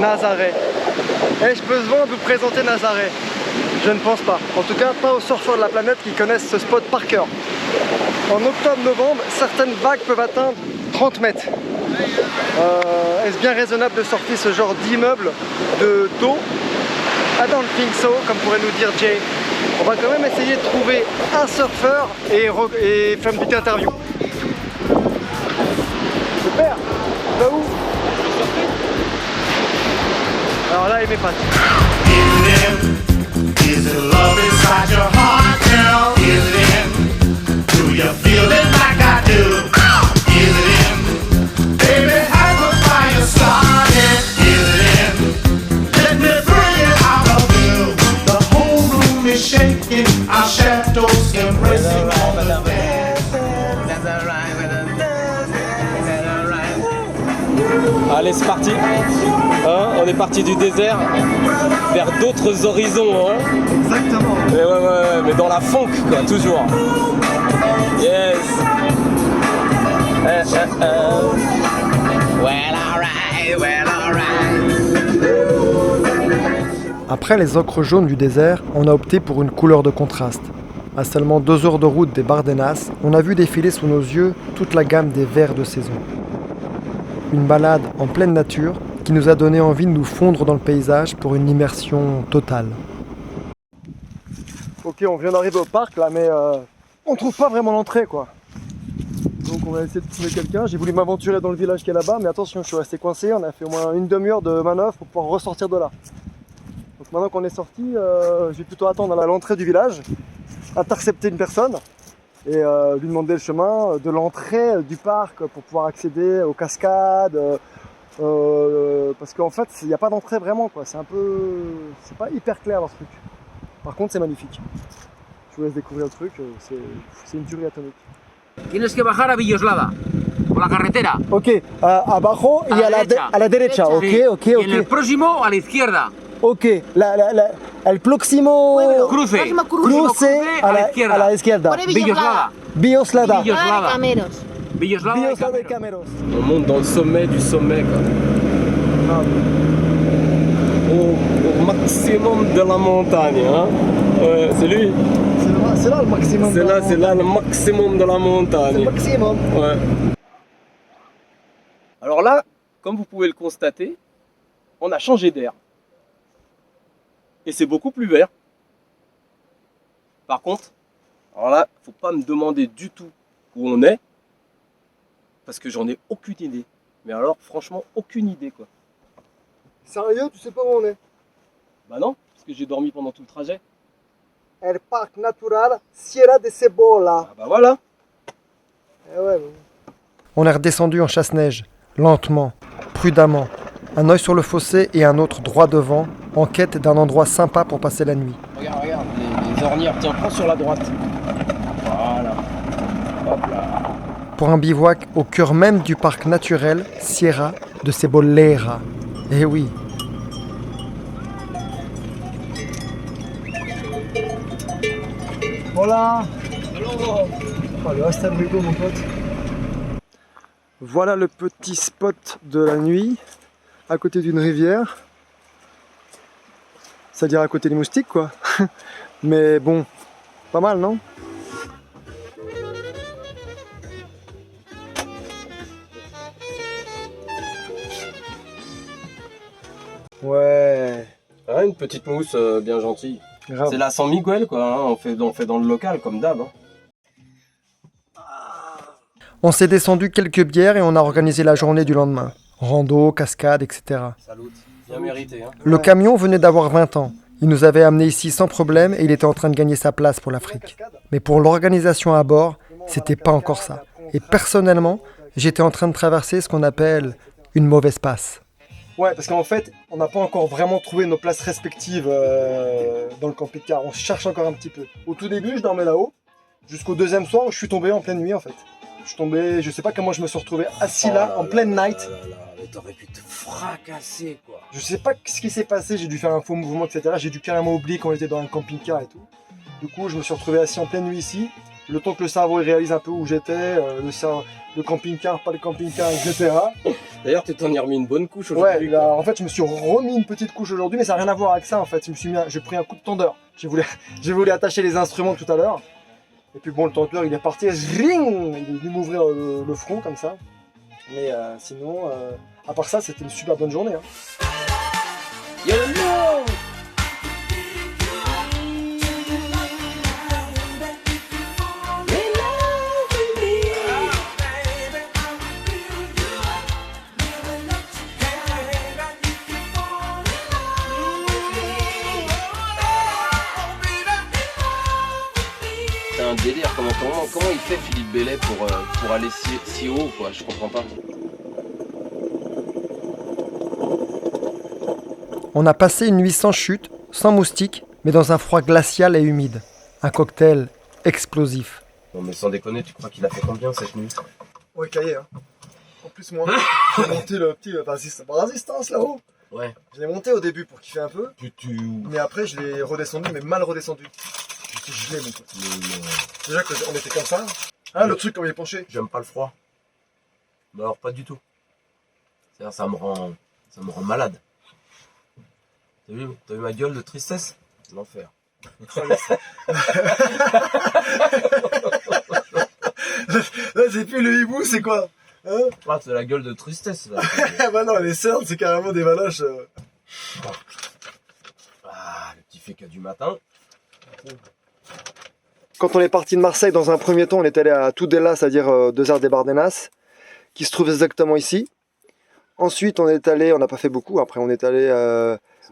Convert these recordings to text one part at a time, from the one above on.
Nazaré. Et je peux souvent vous présenter Nazaré? Je ne pense pas. En tout cas, pas aux surfeurs de la planète qui connaissent ce spot par cœur. En octobre-novembre, certaines vagues peuvent atteindre 30 mètres. Est-ce bien raisonnable de surfer ce genre d'immeuble d'eau? I don't think so, comme pourrait nous dire Jay. On va quand même essayer de trouver un surfeur et faire une petite interview. Super. Là où? Alors là, il met pas. Is it love inside your heart, girl? Is it in? Do you feel it like I do? Is it in? Baby, has the fire started? Is it in? Let me bring it out of you. The whole room is shaking, our shadows embracing all the day. Allez, c'est parti. Hein, on est parti du désert vers d'autres horizons. Hein. Exactement. Ouais, mais dans la funk, quoi, toujours. Yes. Well, alright. Après les ocres jaunes du désert, on a opté pour une couleur de contraste. À seulement 2 heures de route des Bardenas, on a vu défiler sous nos yeux toute la gamme des verts de saison. Une balade en pleine nature qui nous a donné envie de nous fondre dans le paysage pour une immersion totale. Ok, on vient d'arriver au parc là, mais on trouve pas vraiment l'entrée quoi. Donc on va essayer de trouver quelqu'un. J'ai voulu m'aventurer dans le village qui est là-bas, mais attention, je suis resté coincé. On a fait au moins une demi-heure de manœuvre pour pouvoir ressortir de là. Donc maintenant qu'on est sorti, je vais plutôt attendre à l'entrée du village, intercepter une personne et lui demander le chemin de l'entrée du parc pour pouvoir accéder aux cascades. Parce qu'en fait, il n'y a pas d'entrée vraiment quoi. C'est pas hyper clair dans ce truc. Par contre, c'est magnifique. Je vous laisse découvrir le truc. C'est une tuerie atomique. Tienes que bajar a Villoslada, por la carretera. Ok, abajo y a la derecha. Ok. Y en el próximo a la izquierda. Ok, el próximo Cruce. cruce a la izquierda. Pone Villoslada. Villoslada. Villoslada de Cameros. Villoslada de Cameros. On monte dans le sommet du sommet, quoi. Au maximum de la montagne, hein. C'est lui. C'est là le maximum. C'est là le maximum de la montagne. C'est le maximum. Ouais. Alors là, comme vous pouvez le constater, on a changé d'air. Et c'est beaucoup plus vert. Par contre, alors là, faut pas me demander du tout où on est, parce que j'en ai aucune idée. Mais alors, franchement, aucune idée, quoi. Sérieux, tu sais pas où on est? Bah non, parce que j'ai dormi pendant tout le trajet. El Parc Natural Sierra de Cebolla. Ah bah voilà. Eh ouais. On est redescendu en chasse-neige, lentement, prudemment. Un œil sur le fossé et un autre droit devant, en quête d'un endroit sympa pour passer la nuit. Regarde, les ornières, tiens, prends sur la droite. Voilà. Hop là. Pour un bivouac au cœur même du parc naturel Sierra de Cebollera. Eh oui. Hola. Hello. Hasta luego, mon pote. Voilà le petit spot de la nuit, à côté d'une rivière. C'est-à-dire à côté des moustiques, quoi. Mais bon, pas mal, non? Ouais. Ah, une petite mousse bien gentille. Grave. C'est la San Miguel, quoi. Hein. On fait dans le local, comme d'hab. Hein. On s'est descendu quelques bières et on a organisé la journée du lendemain. Rando, cascade, etc. Salut. Bien mérité. Hein. Le camion venait d'avoir 20 ans. Il nous avait amenés ici sans problème et il était en train de gagner sa place pour l'Afrique. Mais pour l'organisation à bord, c'était pas encore ça. Et personnellement, j'étais en train de traverser ce qu'on appelle une mauvaise passe. Ouais, parce qu'en fait, on n'a pas encore vraiment trouvé nos places respectives dans le camping-car. On cherche encore un petit peu. Au tout début, je dormais là-haut, jusqu'au deuxième soir où je suis tombé en pleine nuit en fait. Je suis tombé, je sais pas comment je me suis retrouvé assis là, en pleine night. Mais t'aurais pu te fracasser, quoi. Je sais pas ce qui s'est passé, j'ai dû faire un faux mouvement, etc. J'ai dû carrément oublier qu'on était dans un camping-car et tout. Du coup, je me suis retrouvé assis en pleine nuit ici. Le temps que le cerveau réalise un peu où j'étais, le camping-car, pas le camping-car, etc. D'ailleurs, tu t'en es remis une bonne couche Ouais, aujourd'hui. là, quoi. en fait, je me suis remis une petite couche aujourd'hui, mais ça n'a rien à voir avec ça en fait. J'ai pris un coup de tendeur. J'ai voulu attacher les instruments tout à l'heure. Et puis bon, le tendeur il est parti, zring, il est venu m'ouvrir le front comme ça. Mais sinon, à part ça, c'était une super bonne journée. Hein. Yo, no. C'est un délire, comment il fait Philippe Bellet pour aller si haut quoi, je comprends pas. On a passé une nuit sans chute, sans moustiques, mais dans un froid glacial et humide. Un cocktail explosif. Non mais sans déconner, tu crois qu'il a fait combien cette nuit? Ouais, cahier. Hein. En plus, moi, j'ai monté le petit résistance là-haut. Ouais. Je l'ai monté au début pour kiffer un peu, Putain. mais après, je l'ai redescendu, mais mal redescendu. J'étais gelé, mon pote. Déjà qu'on était comme ça. Ah, le truc, quand il est penché. J'aime pas le froid. Mais alors pas du tout. C'est-à-dire ça me rend malade. T'as vu ma gueule de tristesse? L'enfer. Là, c'est plus le hibou, c'est quoi? Hein? Ah, c'est la gueule de tristesse là. Bah non, les cernes, c'est carrément des valoches. Ah, le petit féca du matin. Quand on est parti de Marseille, dans un premier temps, on est allé à Tudela, c'est-à-dire Desert des Bardenas, qui se trouve exactement ici. Ensuite, on est allé, on n'a pas fait beaucoup, après on est allé,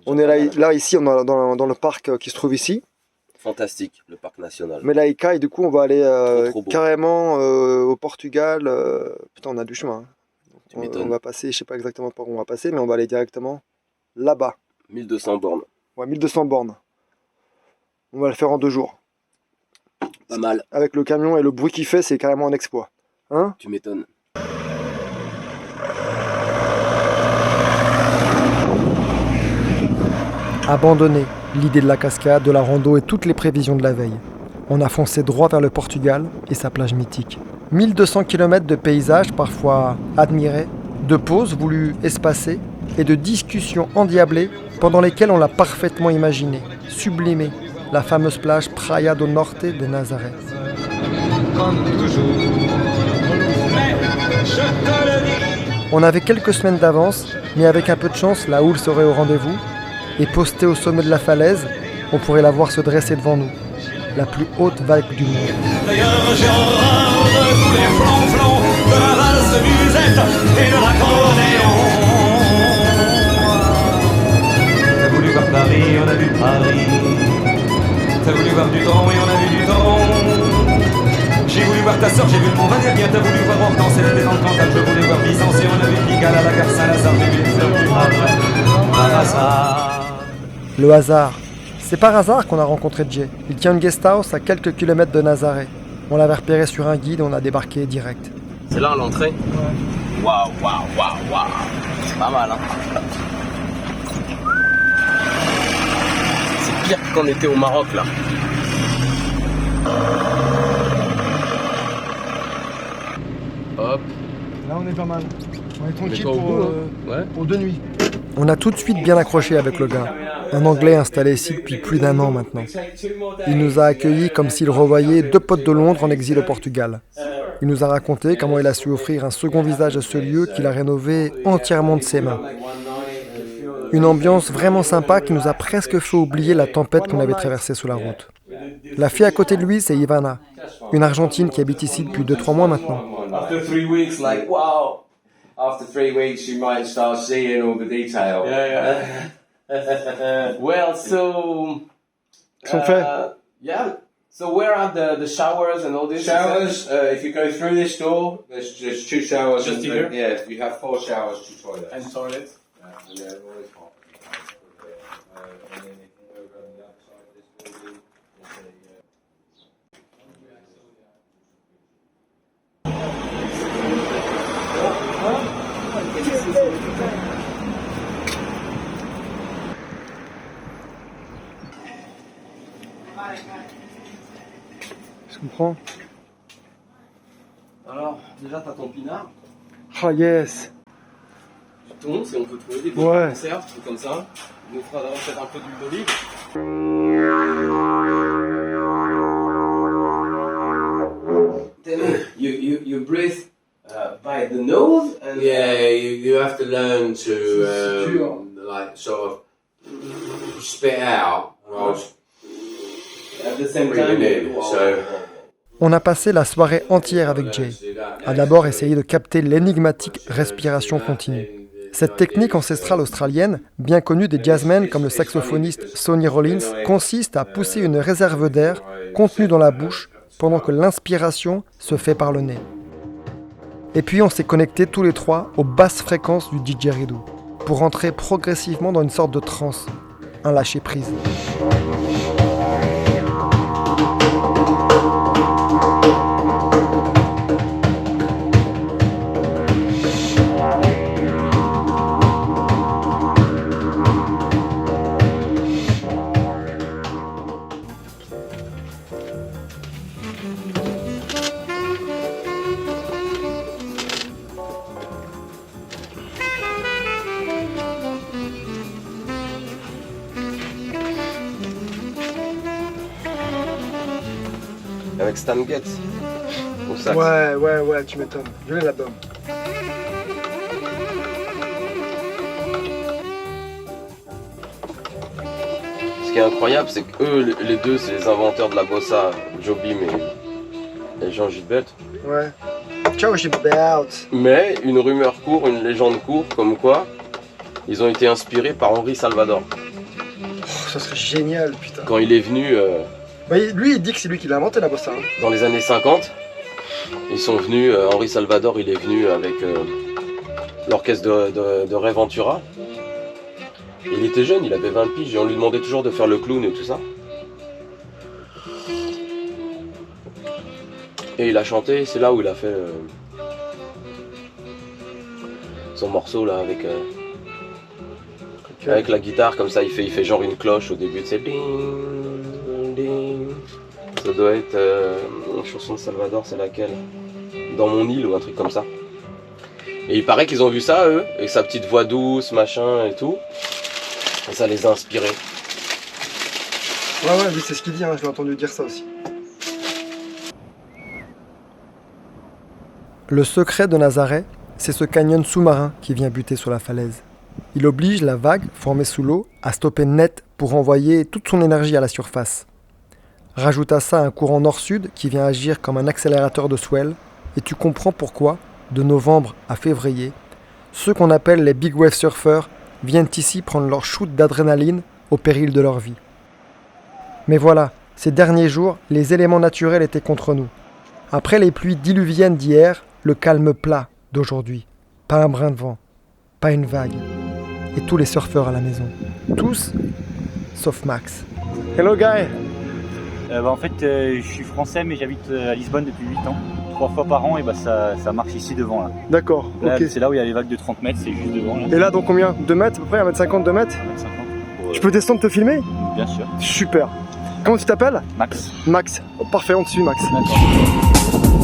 on est là ici, on est dans le parc qui se trouve ici, Fantastique, le parc national. Melaika, et du coup on va aller Trop beau. carrément au Portugal. Putain, on a du chemin. Hein. Tu m'étonnes. On va passer, je sais pas exactement par où on va passer, mais on va aller directement là-bas. 1200 bornes. Ouais, 1200 bornes. On va le faire en 2 jours. Pas mal, Avec le camion et le bruit qu'il fait, c'est carrément un exploit. Hein? tu m'étonnes. Abandonné, l'idée de la cascade, de la rando et toutes les prévisions de la veille. On a foncé droit vers le Portugal et sa plage mythique. 1200 km de paysages parfois admirés, de pauses voulues espacées et de discussions endiablées pendant lesquelles on l'a parfaitement imaginé, sublimé, la fameuse plage Praia do Norte de Nazaré. On avait quelques semaines d'avance, mais avec un peu de chance, la houle serait au rendez-vous. Et postée au sommet de la falaise, on pourrait la voir se dresser devant nous, la plus haute vague du monde. D'ailleurs, j'ai horreur de tous les flonflons, de la valse de musette et de l'accordéon. T'as voulu voir Paris, on a vu Paris. T'as voulu voir du Doron et on a vu du Doron. J'ai voulu voir ta soeur, j'ai vu le Mont Valérien. T'as voulu voir Hortense, elle était dans le Cantal. Je voulais voir Byzance et on a vu Pigalle à la gare Saint-Lazare. J'ai vu les fleurs du Marais, par hasard. Le hasard. C'est par hasard qu'on a rencontré Jay. Il tient une guest house à quelques kilomètres de Nazaré. On l'avait repéré sur un guide et on a débarqué direct. C'est là l'entrée? Waouh, waouh, waouh, waouh. C'est pas mal, hein. C'est pire qu'on était au Maroc, là. Hop. Là on est pas mal. On est tranquille Mets-toi au bout, ouais. pour 2 nuits. On a tout de suite bien accroché avec le gars. Un Anglais installé ici depuis plus d'1 an maintenant. Il nous a accueillis comme s'il revoyait 2 potes de Londres en exil au Portugal. Il nous a raconté comment il a su offrir un second visage à ce lieu qu'il a rénové entièrement de ses mains. Une ambiance vraiment sympa qui nous a presque fait oublier la tempête qu'on avait traversée sur la route. La fille à côté de lui, c'est Ivana, une Argentine qui habite ici depuis 2-3 mois maintenant. After 3 weeks, like, wow. After 3 weeks, you might start seeing all the detail. Well, so... Qu'est-ce qu'on fait? Yeah. So where are the showers and all this? Showers, if you go through this door, there's just 2 showers. Just here? Yeah, you have 4 showers, 2 toilets. And toilets? Yeah, and they're always hot. And then if you go on the other side of this building, there's a... Je comprends. Alors, déjà, t'as ton pinard. Ah yes. thon, si on peut trouver des Ouais. conserves, des trucs comme ça. Il nous fera peut-être un peu d'huile d'olive. Then you breathe by the nose and you have to learn to like sort of spit out whilst at the same breathing time. in. So On a passé la soirée entière avec Jay, à d'abord essayer de capter l'énigmatique respiration continue. Cette technique ancestrale australienne, bien connue des jazzmen comme le saxophoniste Sonny Rollins, consiste à pousser une réserve d'air contenue dans la bouche pendant que l'inspiration se fait par le nez. Et puis on s'est connectés tous les trois aux basses fréquences du didgeridoo pour entrer progressivement dans une sorte de transe, un lâcher-prise. Avec Stan Getz au sax. Ouais, tu m'étonnes. Je l'ai l'album. Ce qui est incroyable, c'est qu'eux, les deux, c'est les inventeurs de la bossa, Joe Beam et Jean Gilbert. Ouais. Ciao Gilbert. Mais une rumeur court, une légende court, comme quoi ils ont été inspirés par Henri Salvador. Oh, ça serait génial, putain. Quand il est venu Bah, lui, il dit que c'est lui qui l'a inventé la bossa. Hein. dans les années 50, ils sont venus, Henri Salvador, il est venu avec l'orchestre de Ray Ventura. Il était jeune, il avait 20 piges, et on lui demandait toujours de faire le clown et tout ça. Et il a chanté, c'est là où il a fait son morceau là avec la guitare comme ça, il fait genre une cloche au début, c'est ding, ding. Ça doit être une chanson de Salvador, c'est laquelle? Dans mon île ou un truc comme ça. Et il paraît qu'ils ont vu ça eux, avec sa petite voix douce, machin et tout. Et ça les a inspirés. Ouais, oui, c'est ce qu'il dit, hein, je l'ai entendu dire ça aussi. Le secret de Nazareth, c'est ce canyon sous-marin qui vient buter sur la falaise. Il oblige la vague formée sous l'eau à stopper net pour envoyer toute son énergie à la surface. Rajoute à ça un courant nord-sud qui vient agir comme un accélérateur de swell, et tu comprends pourquoi, de novembre à février, ceux qu'on appelle les big wave surfers viennent ici prendre leur shoot d'adrénaline au péril de leur vie. Mais voilà, ces derniers jours, les éléments naturels étaient contre nous. Après les pluies diluviennes d'hier, le calme plat d'aujourd'hui. Pas un brin de vent, pas une vague. Et tous les surfeurs à la maison. Tous, sauf Max. Hello guy. En fait, je suis français, mais j'habite à Lisbonne depuis 8 ans. 3 fois par an, et ça marche ici devant. Là. D'accord, Là, ok. c'est là où il y a les vagues de 30 mètres, c'est juste devant. Là. Et là, dans combien? 2 mètres à peu près? 1m50, 2 mètres? 50 pour, Je peux descendre te filmer? Bien sûr. Super. Comment tu t'appelles? Max. Max. Oh, parfait, on te suit Max. D'accord.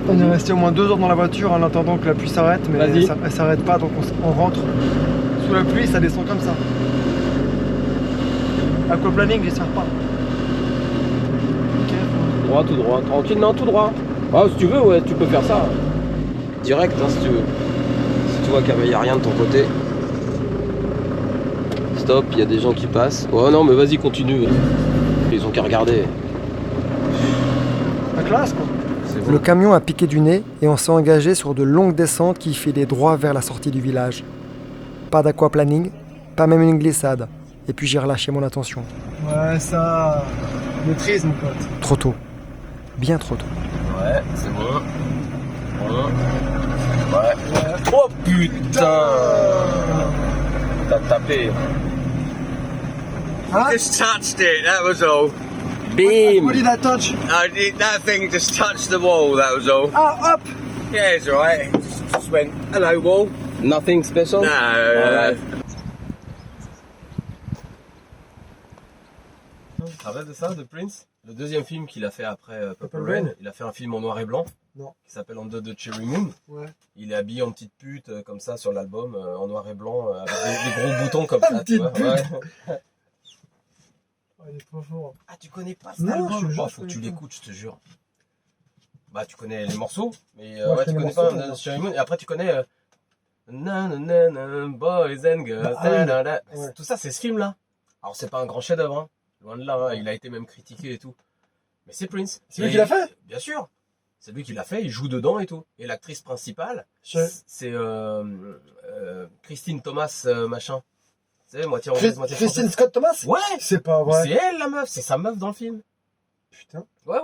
On est resté au moins 2 heures dans la voiture en attendant que la pluie s'arrête, mais elle s'arrête pas, donc on rentre sous la pluie, ça descend comme ça. Aquaplaning, j'espère pas. Droit, tout droit, tranquille, non, tout droit. Ah, si tu veux, ouais, tu peux faire ça. Direct, hein, si tu veux. Si tu vois qu'il n'y a rien de ton côté. Stop, il y a des gens qui passent. Oh non, mais vas-y, continue. Ils ont qu'à regarder. La classe quoi. C'est Le camion a piqué du nez et on s'est engagé sur de longues descentes qui filaient droit vers la sortie du village. Pas d'aquaplaning, pas même une glissade. Et puis j'ai relâché mon attention. Ouais, ça... maîtrise, mon pote. Trop tôt. Bien trop tôt. Ouais, c'est bon. Ouais. Oh putain! T'as tapé. Huh? Just touched it, that was all. Bim! What did I touch? That thing just touched the wall, that was all. Ah, hop! Yeah, it's alright. Just went, hello, wall. Nothing special? No. Tu te rappelles de ça, de Prince? Le deuxième film qu'il a fait après Purple Rain, il a fait un film en noir et blanc. Non. Qui s'appelle Under the Cherry Moon. Ouais. Il est habillé en petite pute comme ça sur l'album en noir et blanc avec des gros boutons comme ça. Tu vois, ouais. Il est trop fort. Ah, tu connais pas cet Non, album? je te jure, Oh, faut que tu l'écoutes, je te jure. Bah, tu connais les morceaux, mais Ouais, ouais, je tu connais connais pas les morceaux, Under the Cherry Moon. Et après, tu connais Nanana, Boys and Girls. Ah, oui. Da. Ouais. Tout ça, c'est ce film-là. Alors, c'est pas un grand chef-d'œuvre, hein. Loin de là, hein. Il a été même critiqué et tout. Mais c'est Prince. C'est lui qui l'a fait? Bien sûr. C'est lui qui l'a fait, il joue dedans et tout. Et l'actrice principale, c'est Christine Thomas machin. Tu sais, moitié anglaise, moitié française. Christine Scott Thomas? Ouais. C'est pas vrai. C'est elle la meuf, c'est sa meuf dans le film. Putain. Ouais.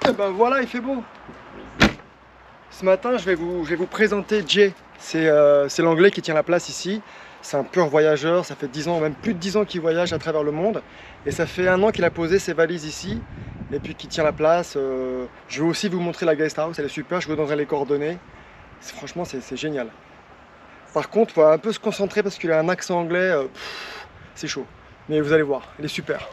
Eh ben voilà, il fait beau. Ce matin, je vais vous présenter Jay. C'est l'anglais qui tient la place ici. C'est un pur voyageur, ça fait 10 ans, même plus de 10 ans qu'il voyage à travers le monde. Et ça fait 1 an qu'il a posé ses valises ici, et puis qu'il tient la place. Je vais aussi vous montrer la guest house, elle est super, je vous donnerai les coordonnées. Franchement, c'est génial. Par contre, il faut un peu se concentrer parce qu'il a un accent anglais, c'est chaud. Mais vous allez voir, il est super.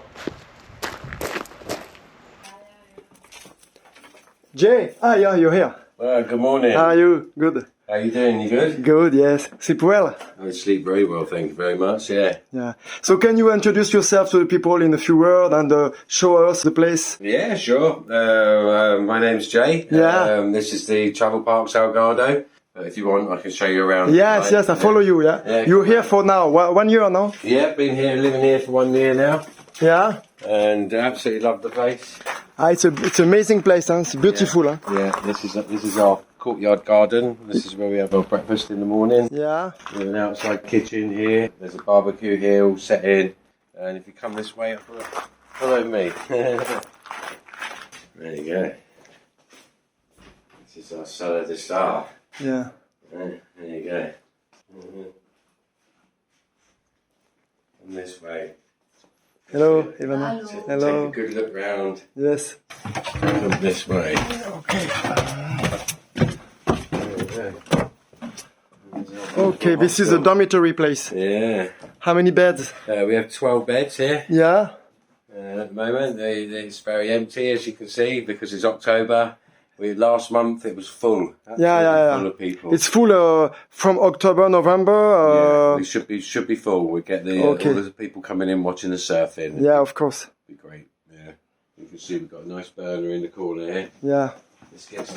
Jay, yeah, you're here. Well, good morning. How are you? Good. How you doing? You good? Good, yes. Sleep well? I sleep very well, thank you very much. Yeah. Yeah. So can you introduce yourself to the people in a few words and show us the place? Yeah, sure. My name's Jay. Yeah. This is the Travel Park Salgado. If you want, I can show you around. Yes, I follow you, yeah. Yeah, You're here for now, 1 year now? Yeah, been here, living here for 1 year now, Yeah. and absolutely love the place. It's an amazing place, huh? It's beautiful, huh? Yeah, this is our courtyard garden. This is where we have our breakfast in the morning. Yeah. We have an outside kitchen here. There's a barbecue here all set in. And if you come this way, follow me. There you go. This is our salad de star. Yeah. There you go. And this way. Hello, Ivana. So Hello. take a good look round. Yes. Come this way. Okay. There you go. Okay, this is a dormitory place. Yeah. How many beds? We have 12 beds here. Yeah. At the moment, it's very empty, as you can see, because it's October. Last month it was full. Yeah. Full of people. It's full from October, November. We should be full. We get Okay. all the people coming in watching the surfing. Yeah, of course. It'd be great. Yeah. You can see we've got a nice burner in the corner here. Yeah. This gets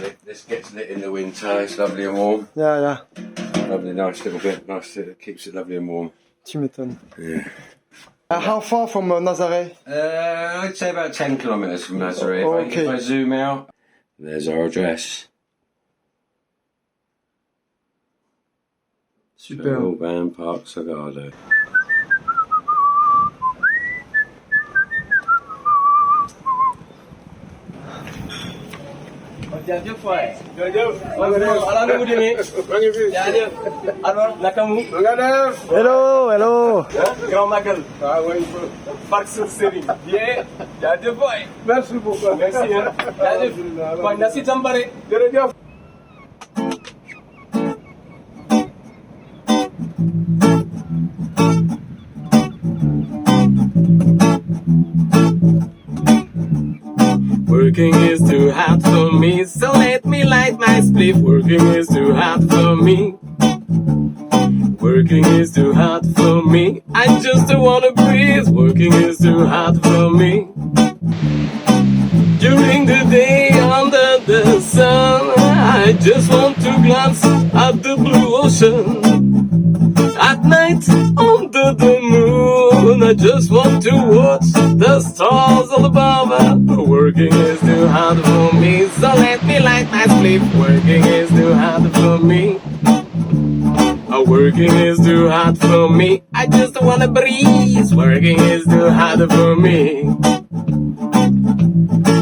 lit in the winter. It's lovely and warm. Yeah. Lovely, nice little bit. Nice. It keeps it lovely and warm. Tu m'étonnes. Yeah. How far from Nazareth? I'd say about 10 kilometres from Nazareth. Okay. If I zoom out, there's our address. Super. Van Park Salgado. Hello. Grand Magal. Parc Seri. Bien. Jaajëf boy. Merci beaucoup. Merci. Jaajëf. Boy, nasi tambare. Jërëjëf. Working is too hard for me, so let me light my spliff. Working is too hard for me. Working is too hard for me. I just don't wanna breathe. Working is too hard for me. During the day under the sun, I just want to glance at the blue ocean. At night under the moon, I just want to watch the stars all above. Working is too hard for me, so let me light my sleep. Working is too hard for me. Working is too hard for me. I just wanna breathe. Working is too hard for me.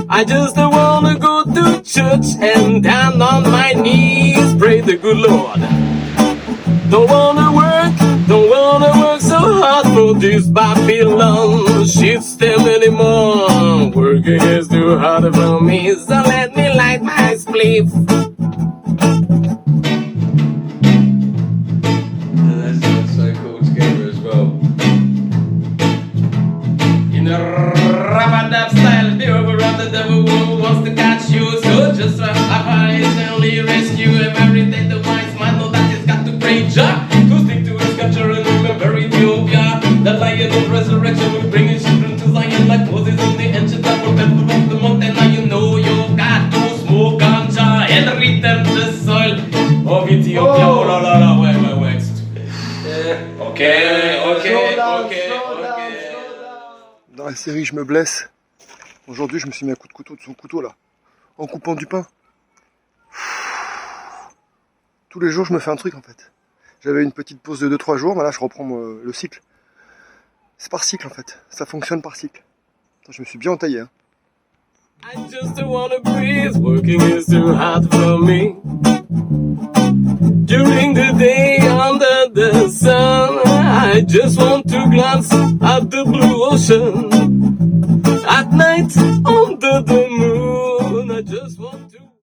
I just wanna go to church and down on my knees pray the good Lord. Don't wanna work so hard for this Babylon shit stem anymore. Working is too hard for me, so let me light my spliff. That's so cool together as well. In a rub-a-dub style, the overrun the devil who wants to catch you. So just run up and only rescue him every day. The wise man know that he's got to pray Jah to stick to his culture and remember Ethiopia. The lion of resurrection will bring his children to Zion like Moses in the ancient tabernacle of the mountain. Now you know you've got to smoke ganja and return to the soil of Ethiopia. Oh la la la, wait. Okay. Dans la série Je me blesse, aujourd'hui je me suis mis un coup de couteau de son couteau là, en coupant du pain. Tous les jours je me fais un truc en fait. J'avais une petite pause de 2-3 jours, mais là je reprends le cycle. C'est par cycle en fait, ça fonctionne par cycle. Attends, je me suis bien entaillé. Hein. I just wanna breathe, working is too hard for me. During the day under the sun, I just want to glance at the blue ocean. At night under the